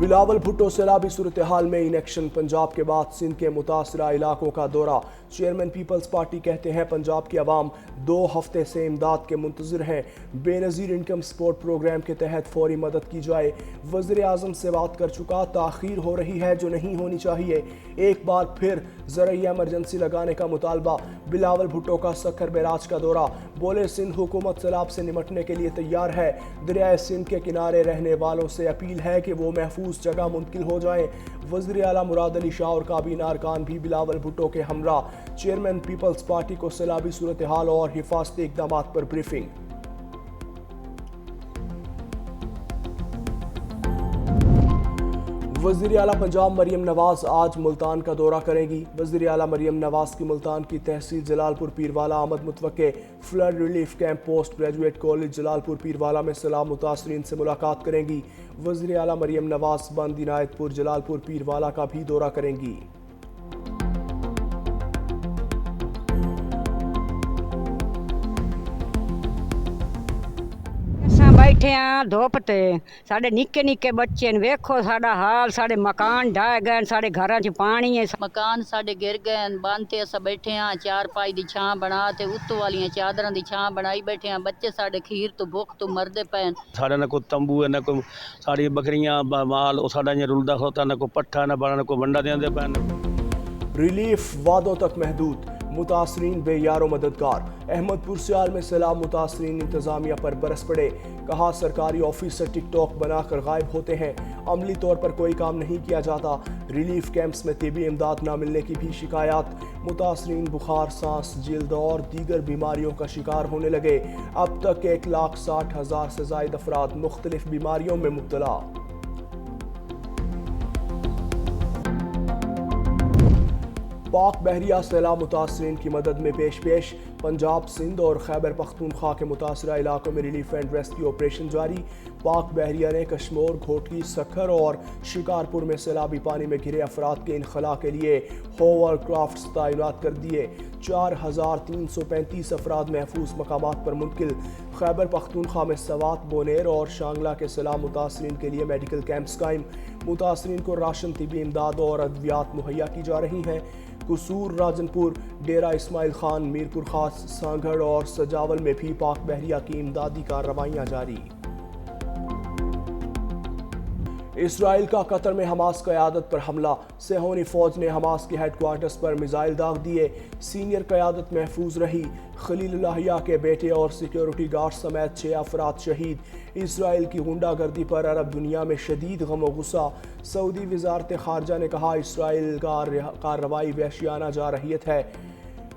بلاول بھٹو سیلابی صورتحال میں انیکشن، پنجاب کے بعد سندھ کے متاثرہ علاقوں کا دورہ۔ چیئرمین پیپلز پارٹی کہتے ہیں پنجاب کی عوام 2 ہفتے سے امداد کے منتظر ہیں، بے نظیر انکم سپورٹ پروگرام کے تحت فوری مدد کی جائے۔ وزیر اعظم سے بات کر چکا، تاخیر ہو رہی ہے جو نہیں ہونی چاہیے، ایک بار پھر زرعی ایمرجنسی لگانے کا مطالبہ۔ بلاول بھٹو کا سکھر بیراج کا دورہ، بولے سندھ حکومت سیلاب سے نمٹنے کے لیے تیار ہے، دریائے سندھ کے کنارے رہنے والوں سے اپیل ہے کہ وہ محفوظ جگہ منتقل ہو جائیں۔ وزیر اعلیٰ مراد علی شاہ اور کابینہ ارکان بھی بلاول بھٹو کے ہمراہ۔ چیئرمین پیپلز پارٹی کو سیلابی صورتحال اور حفاظتی اقدامات پر بریفنگ۔ وزیر اعلیٰ پنجاب مریم نواز آج ملتان کا دورہ کریں گی۔ وزیر اعلیٰ مریم نواز کی ملتان کی تحصیل جلال پور پیروالا آمد متوقع۔ Flood relief camp post graduate college Jalalpur Pirwala میں سیلاب متاثرین سے ملاقات کریں گی۔ وزیر اعلیٰ مریم نواز بند عنایت پور جلال پور پیروالا کا بھی دورہ کریں گی۔ بیٹھے ہیں دھوپ تے، ساڈے نکے نکے بچے ویکھو ساڈا حال، ساڈے مکان ڈھہ گئے، ساڈے گھراں چ پانی ہے، مکان ساڈے گر گئے، بن تے اساں بیٹھے ہاں، چار پائی دی چھاں بنا تے اتو والیاں چادراں دی چھاں بنائی بیٹھے ہاں، بچے ساڈے کھیر تو بھوک تو مردے پین۔ ساڈا نہ کوئی تمبو ہے، نہ کوئی ساڈی بکریاں مال او ساڈا انج رلدا کھوتا، نہ کوئی پٹھا نہ بڑا، نہ کوئی ونڈا دیندے پین۔ ریلیف وعدوں تک محدود، متاثرین بے یار و مددگار۔ احمد پور سیال میں سیلاب متاثرین انتظامیہ پر برس پڑے، کہا سرکاری آفیسر ٹک ٹاک بنا کر غائب ہوتے ہیں، عملی طور پر کوئی کام نہیں کیا جاتا۔ ریلیف کیمپس میں طبی امداد نہ ملنے کی بھی شکایات، متاثرین بخار، سانس، جلد اور دیگر بیماریوں کا شکار ہونے لگے۔ اب تک 1,60,000 سے زائد افراد مختلف بیماریوں میں مبتلا۔ پاک بحریہ سیلاب متاثرین کی مدد میں پیش۔ پنجاب، سندھ اور خیبر پختونخوا کے متاثرہ علاقوں میں ریلیف اینڈ ریسکیو آپریشن جاری۔ پاک بحریہ نے کشمور، گھوٹکی، سکھر اور شکارپور میں سیلابی پانی میں گھرے افراد کے انخلاء کے لیے ہوور کرافٹس تعینات کر دیے۔ 4,335 افراد محفوظ مقامات پر منتقل۔ خیبر پختونخوا میں سوات، بونیر اور شانگلہ کے سیلاب متاثرین کے لیے میڈیکل کیمپس قائم، متاثرین کو راشن، طبی امداد اور ادویات مہیا کی جا رہی ہیں۔ قصور، راجن پور، ڈیرہ اسماعیل خان، میرپور خاص، سانگھڑ اور سجاول میں بھی پاک بحریہ کی امدادی کارروائیاں جاری۔ اسرائیل کا قطر میں حماس قیادت پر حملہ، صہیونی فوج نے حماس کے ہیڈ کوارٹرز پر میزائل داغ دیے، سینئر قیادت محفوظ رہی۔ خلیل الہیہ کے بیٹے اور سیکیورٹی گارڈ سمیت 6 افراد شہید۔ اسرائیل کی غنڈہ گردی پر عرب دنیا میں شدید غم و غصہ، سعودی وزارت خارجہ نے کہا اسرائیل کا کارروائی وحشیانہ جارحیت ہے،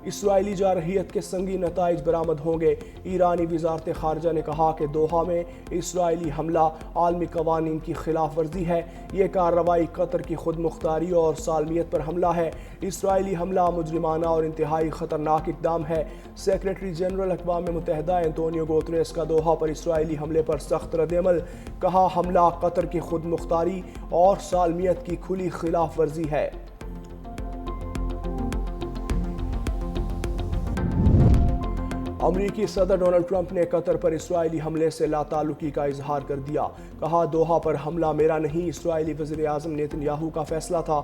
اسرائیلی جارحیت کے سنگین نتائج برآمد ہوں گے۔ ایرانی وزارت خارجہ نے کہا کہ دوحہ میں اسرائیلی حملہ عالمی قوانین کی خلاف ورزی ہے، یہ کارروائی قطر کی خود مختاری اور سالمیت پر حملہ ہے، اسرائیلی حملہ مجرمانہ اور انتہائی خطرناک اقدام ہے۔ سیکریٹری جنرل اقوام متحدہ انتونیو گوتریس کا دوحہ پر اسرائیلی حملے پر سخت رد عمل، کہا حملہ قطر کی خود مختاری اور سالمیت کی کھلی خلاف ورزی ہے۔ امریکی صدر ڈونلڈ ٹرمپ نے قطر پر اسرائیلی حملے سے لا تعلقی کا اظہار کر دیا، کہا دوحہ پر حملہ میرا نہیں، اسرائیلی وزیر اعظم نیتن یاہو کا فیصلہ تھا،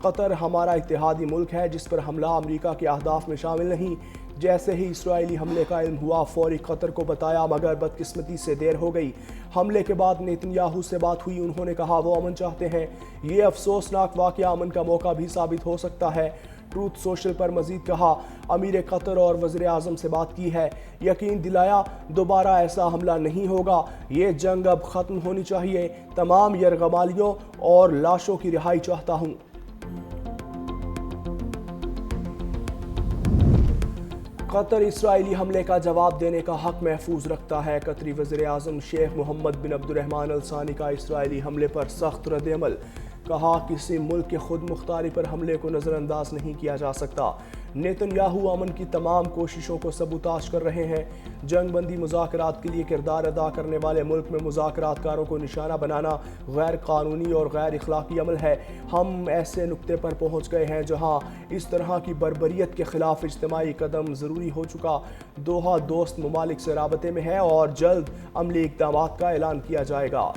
قطر ہمارا اتحادی ملک ہے جس پر حملہ امریکہ کے اہداف میں شامل نہیں۔ جیسے ہی اسرائیلی حملے کا علم ہوا فوری قطر کو بتایا، مگر بدقسمتی سے دیر ہو گئی۔ حملے کے بعد نیتن یاہو سے بات ہوئی، انہوں نے کہا وہ امن چاہتے ہیں، یہ افسوسناک واقعہ امن کا موقع بھی ثابت ہو سکتا ہے۔ ٹروتھ سوشل پر مزید کہا امیر قطر اور وزیر اعظم سے بات کی ہے، یقین دلایا دوبارہ ایسا حملہ نہیں ہوگا، یہ جنگ اب ختم ہونی چاہیے، تمام یرغمالیوں اور لاشوں کی رہائی چاہتا ہوں۔ قطر اسرائیلی حملے کا جواب دینے کا حق محفوظ رکھتا ہے، قطری وزیر اعظم شیخ محمد بن عبد الرحمن الثانی کا اسرائیلی حملے پر سخت رد عمل، کہا کسی ملک کے خود مختاری پر حملے کو نظر انداز نہیں کیا جا سکتا۔ نیتن یاہو امن کی تمام کوششوں کو سبوتاژ کر رہے ہیں، جنگ بندی مذاکرات کے لیے کردار ادا کرنے والے ملک میں مذاکرات کاروں کو نشانہ بنانا غیر قانونی اور غیر اخلاقی عمل ہے۔ ہم ایسے نقطے پر پہنچ گئے ہیں جہاں اس طرح کی بربریت کے خلاف اجتماعی قدم ضروری ہو چکا۔ دوحہ دوست ممالک سے رابطے میں ہے اور جلد عملی اقدامات کا اعلان کیا جائے گا۔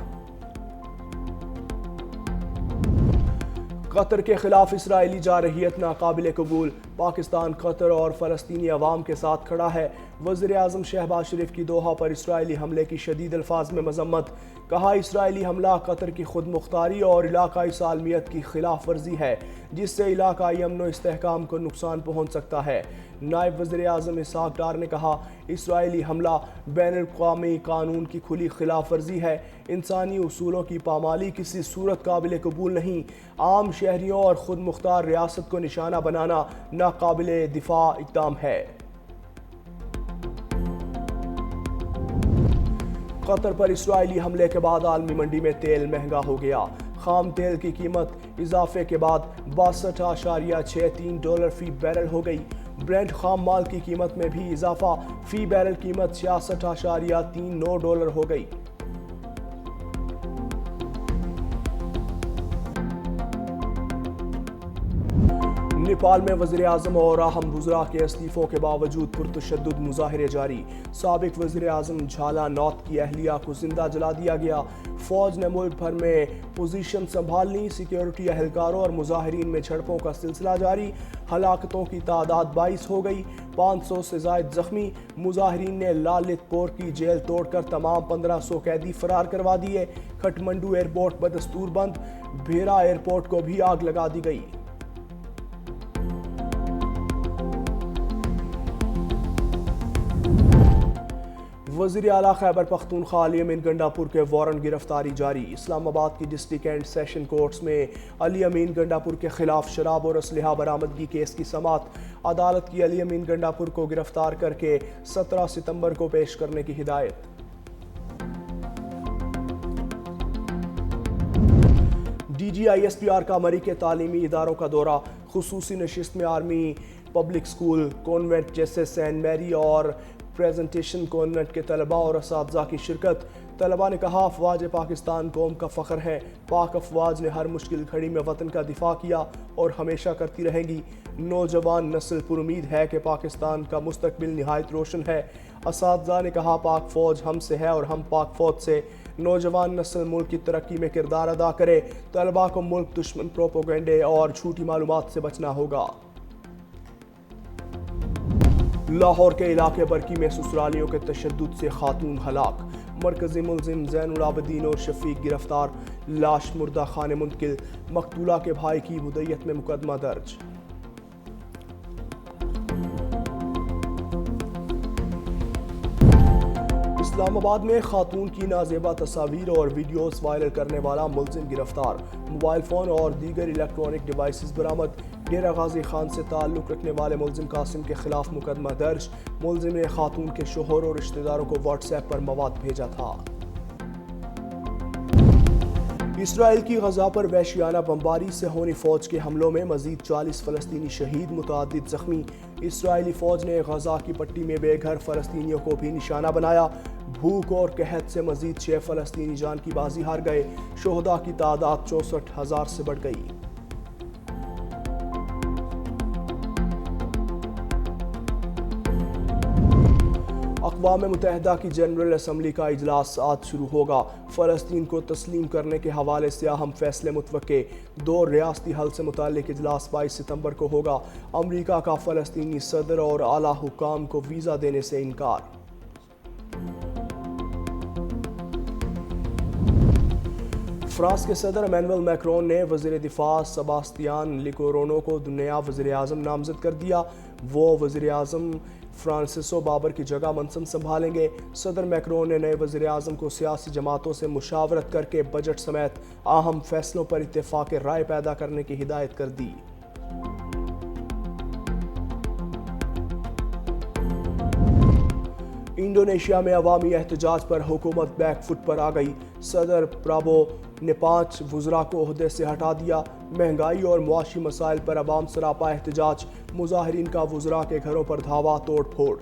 قطر کے خلاف اسرائیلی جارحیت ناقابل قبول، پاکستان قطر اور فلسطینی عوام کے ساتھ کھڑا ہے۔ وزیر اعظم شہباز شریف کی دوحہ پر اسرائیلی حملے کی شدید الفاظ میں مذمت، کہا اسرائیلی حملہ قطر کی خود مختاری اور علاقائی سالمیت کی خلاف ورزی ہے جس سے علاقائی امن و استحکام کو نقصان پہنچ سکتا ہے۔ نائب وزیر اعظم اسحاق ڈار نے کہا اسرائیلی حملہ بین الاقوامی قانون کی کھلی خلاف ورزی ہے، انسانی اصولوں کی پامالی کسی صورت قابل قبول نہیں، عام شہریوں اور خود مختار ریاست کو نشانہ بنانا ناقابل دفاع اقدام ہے۔ قطر پر اسرائیلی حملے کے بعد عالمی منڈی میں تیل مہنگا ہو گیا، خام تیل کی قیمت اضافے کے بعد 62.63 فی بیرل ہو گئی، برینٹ خام مال کی قیمت میں بھی اضافہ، فی بیرل قیمت 66.39 ہو گئی۔ نیپال میں وزیر اعظم اور اہم وزراء کے استعفوں کے باوجود پرتشدد مظاہرے جاری، سابق وزیر اعظم جھالا نوت کی اہلیہ کو زندہ جلا دیا گیا، فوج نے ملک بھر میں پوزیشن سنبھال لی، سیکیورٹی اہلکاروں اور مظاہرین میں جھڑپوں کا سلسلہ جاری، ہلاکتوں کی تعداد 22 ہو گئی، 500 سے زائد زخمی، مظاہرین نے لالت پور کی جیل توڑ کر تمام 1500 قیدی فرار کروا دیے، کھٹمنڈو ایئرپورٹ بدستور بند، بھیرا ایئرپورٹ کو بھی آگ لگا دی گئی۔ وزیر اعلیٰ خیبر پختونخوا علی امین گنڈا پور کے وارنٹ گرفتاری جاری، اسلام آباد کی ڈسٹرکٹ اینڈ سیشن کورٹس میں علی امین گنڈا پور کے خلاف شراب اور اسلحہ برآمدگی کیس کی سماعت، عدالت کی علی امین گنڈا پور کو گرفتار کر کے 17 ستمبر کو پیش کرنے کی ہدایت۔ D G I S P R کا مری کے تعلیمی اداروں کا دورہ، خصوصی نشست میں آرمی پبلک اسکول، کانوینٹ جیسے سینٹ میری اور پریزنٹیشن کانوینٹ کے طلباء اور اساتذہ کی شرکت، طلباء نے کہا افواج پاکستان قوم کا فخر ہے، پاک افواج نے ہر مشکل گھڑی میں وطن کا دفاع کیا اور ہمیشہ کرتی رہیں گی، نوجوان نسل پر امید ہے کہ پاکستان کا مستقبل نہایت روشن ہے، اساتذہ نے کہا پاک فوج ہم سے ہے اور ہم پاک فوج سے، نوجوان نسل ملک کی ترقی میں کردار ادا کرے، طلباء کو ملک دشمن پروپیگنڈے اور جھوٹی معلومات سے بچنا ہوگا۔ لاہور کے علاقے برکی میں سسرالیوں کے تشدد سے خاتون ہلاک، مرکزی ملزم زین العابدین اور شفیق گرفتار، لاش مردہ خانے منتقل، مقتولہ کے بھائی کی مدعیت میں مقدمہ درج۔ اسلام آباد میں خاتون کی نازیبا تصاویر اور ویڈیوز وائرل کرنے والا ملزم گرفتار، موبائل فون اور دیگر الیکٹرانک ڈیوائسز برآمد، ڈیرہ غازی خان سے تعلق رکھنے والے ملزم قاسم کے خلاف مقدمہ درج، ملزم نے خاتون کے شوہر اور رشتہ داروں کو واٹس ایپ پر مواد بھیجا تھا۔ اسرائیل کی غزہ پر وحشیانہ بمباری سے ہونی فوج کے حملوں میں مزید 40 فلسطینی شہید، متعدد زخمی، اسرائیلی فوج نے غزہ کی پٹی میں بے گھر فلسطینیوں کو بھی نشانہ بنایا، بھوک اور قحط سے مزید 6 فلسطینی جان کی بازی ہار گئے، شہداء کی تعداد 64,000 سے بڑھ گئی۔ اقوام متحدہ کی جنرل اسمبلی کا اجلاس آج شروع ہوگا، فلسطین کو تسلیم کرنے کے حوالے سے اہم فیصلے متوقع، 2 ریاستی حل سے متعلق اجلاس 22 ستمبر کو ہوگا، امریکہ کا فلسطینی صدر اور اعلیٰ حکام کو ویزا دینے سے انکار۔ فرانس کے صدر ایمینوئل میکرون نے وزیر دفاع سباستیان لیکورونو کو نیا وزیر اعظم نامزد کر دیا، وہ وزیر اعظم فرانسسو بابر کی جگہ منصب سنبھالیں گے۔ صدر میکرون نے نئے وزیر اعظم کو سیاسی جماعتوں سے مشاورت کر کے بجٹ سمیت اہم فیصلوں پر اتفاق رائے پیدا کرنے کی ہدایت کر دی۔ انڈونیشیا میں عوامی احتجاج پر حکومت بیک فٹ پر آ گئی، صدر پرابو نے 5 وزراء کو عہدے سے ہٹا دیا، مہنگائی اور معاشی مسائل پر عوام سراپا احتجاج، مظاہرین کا وزراء کے گھروں پر دھاوا، توڑ پھوڑ۔